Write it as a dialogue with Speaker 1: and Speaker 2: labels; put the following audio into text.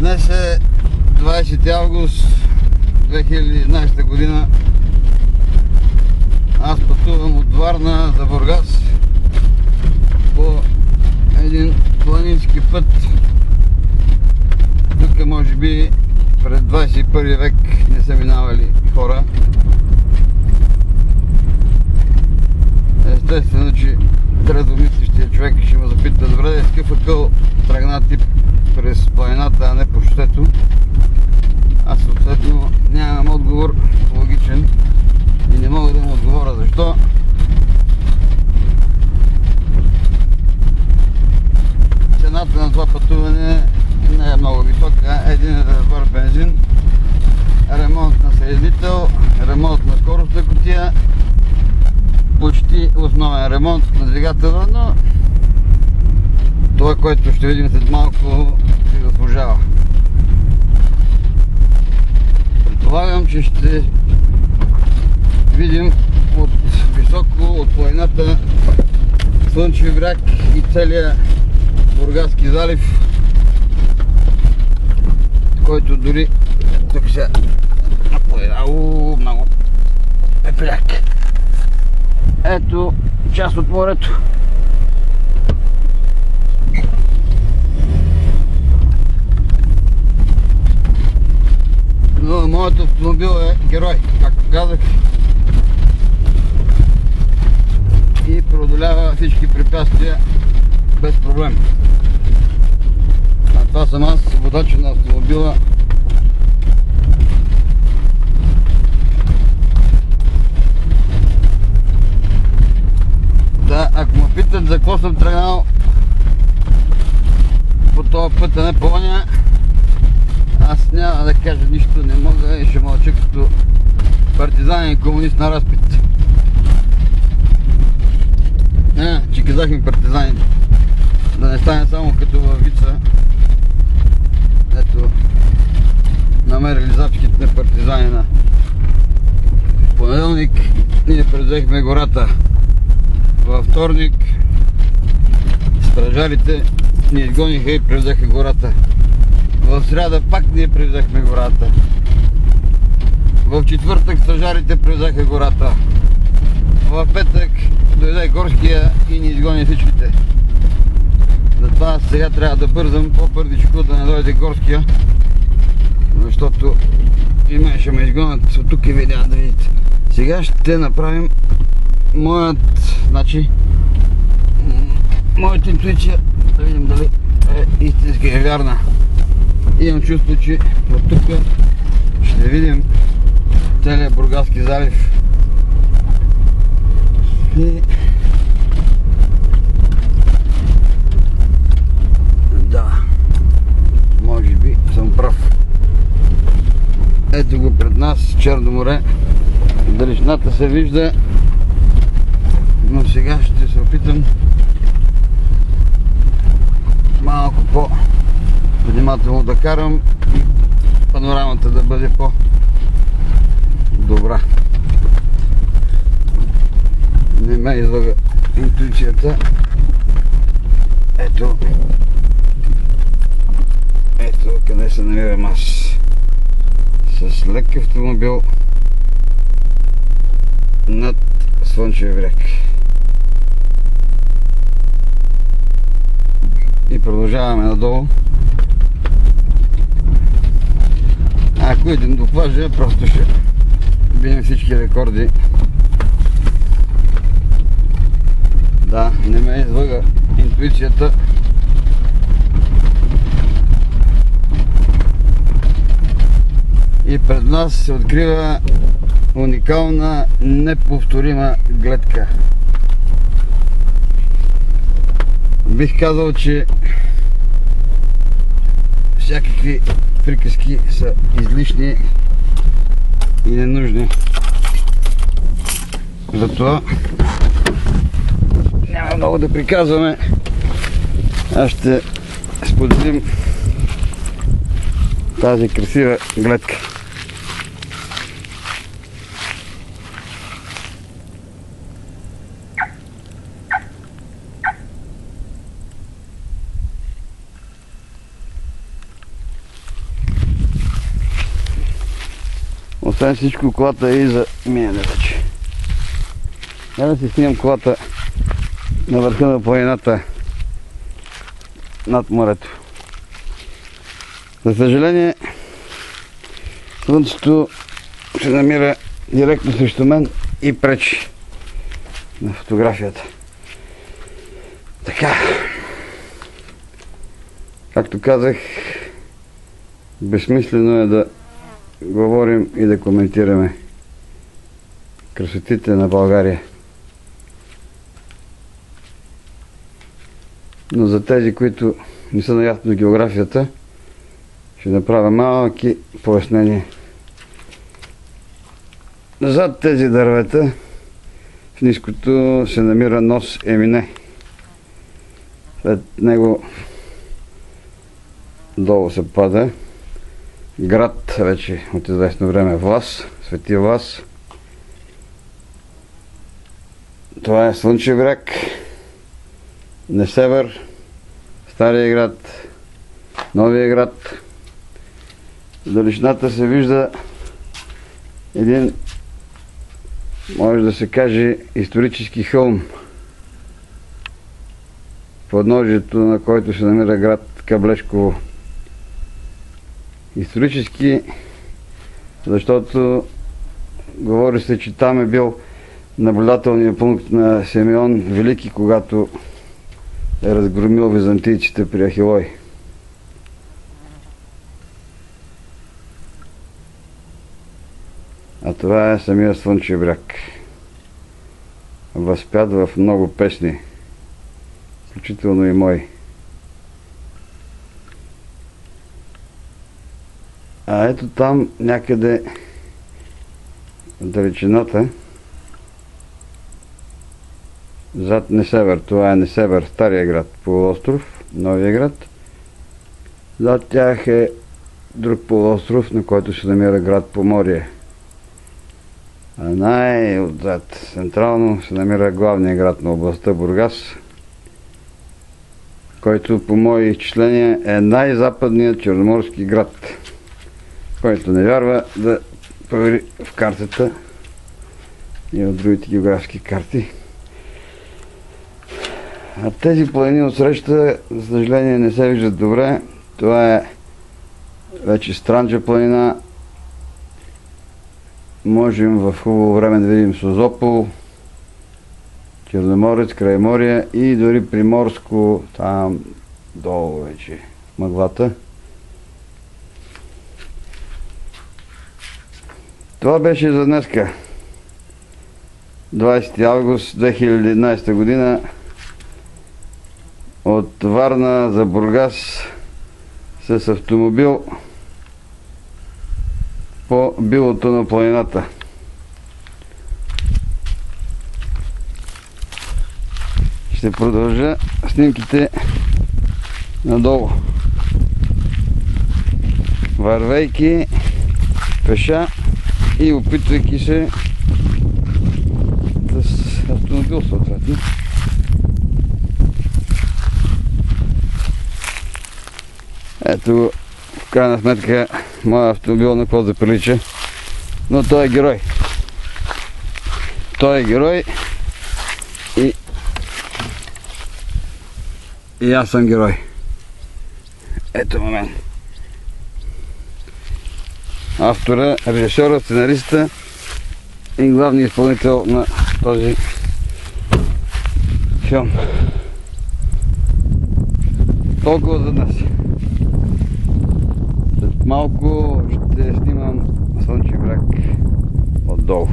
Speaker 1: Днес е 20 август 2011 година. Аз пътувам от Варна за Бургас по един планински път. Тук може би през 21 век не са минавали хора. Естествено, че трезвомислещия човек ще ме запита: добре, с какъв акъл тръгна ти през планината, а не по шосето? Аз съответно нямам отговор логичен и не мога да му отговоря защо. Цената на това пътуване не е много висока. Един резервоар бензин, ремонт на съединител, ремонт на скоростна кутия, почти основен ремонт на двигателя, но това, което ще видим след малко, си заслужава. Предполагам, че ще видим от високо, от планината, Слънчев бряг и целия Бургаски залив, който дори тук се много е пряк. Ето част от морето. Но моят автомобил е герой, както казах, и преодолява всички препятствия без проблем. А това съм аз, водача на автомобила. Да, ако ме питат за какво съм тръгнал по този път, а не по оня, аз няма да кажа нищо, не мога и ще мълча като партизанин и комунист на разпит. Че казахме партизанин, да не стане само като във Вица. Ето, намерили записките на партизанина. В понеделник ние превзехме гората. Във вторник стражарите ни изгониха и превзеха гората. В сряда пак ние превзехме гората. В четвъртък стражарите превзеха гората. В петък дойде горския и ни изгони всичките. Затова сега трябва да бързам по-бърдичко да не дойде горския, защото и мен ще ме изгонят от тук и ви няма да видите. Сега ще направим моята интуиция, да видим дали е истинска и вярна. Имам чувство, че от тук ще видим целият Бургаски залив. И да, може би съм прав. Ето го пред нас, Черно море. Далечината се вижда, но сега ще се опитам малко по-внимателно да карам и панорамата да бъде по-добра. Не ме излага интуицията. Ето къде се намирам аз. С лек автомобил над Слънчев бряг. И продължаваме надолу. Ако идем до плажа, просто ще бием всички рекорди. Да, не ме излъга интуицията. И пред нас се открива уникална, неповторима гледка. Бих казал, че всякакви приказки са излишни и ненужни. Затова няма много да приказваме. Аз ще споделим тази красива гледка. Освен всичко, колата е и за миене вече. Я да си снимам колата на върха на планината над морето. За съжаление, слънцето се намира директно срещу мен и пречи на фотографията. Така, както казах, безсмислено е да говорим и да коментираме красотите на България. Но за тези, които не са наясно с географията, ще направя малки пояснения. Зад тези дървета в ниското се намира нос Емине. След него долу се пада град вече от известно време Влас, Свети Влас. Това е Слънчев бряг, Несебър, Стария град, Новия град. В далечината се вижда един, може да се каже, исторически хълм, подножието на който се намира град Каблешково. Исторически, защото говори се, че там е бил наблюдателният пункт на Симеон Велики, когато е разгромил византийците при Ахилой. А това е самия Слънчев бряг. Възпят в много песни, включително и мои. А ето там някъде в далечината, зад Несебър, това е Несебър, Стария град, полуостров, Новия град. Зад тях е друг полуостров, на който се намира град Поморие. А най-отзад, централно, се намира главния град на областта Бургас, който по мои изчисления е най-западният черноморски град. Който не вярва, да провери в картата и в другите географски карти. А тези планини отсреща, за съжаление, не се виждат добре. Това е вече Странджа планина. Можем в хубаво време да видим Созопол, Черноморец, Крайморие и дори Приморско, там долу вече мъглата. Това беше за днеска. 20 август 2011 година. От Варна за Бургас с автомобил по билото на планината. Ще продължа снимките надолу, вървейки пеша и опитвайки се с автомобил съответно. Ето, в крайна сметка, моят автомобил на какво да прилича, но той е герой. Той е герой и аз съм герой. Ето момент. Автора, режисьора, сценариста и главният изпълнител на този филм. Толкова за днес. След малко ще снимам Слънчев бряг отдолу.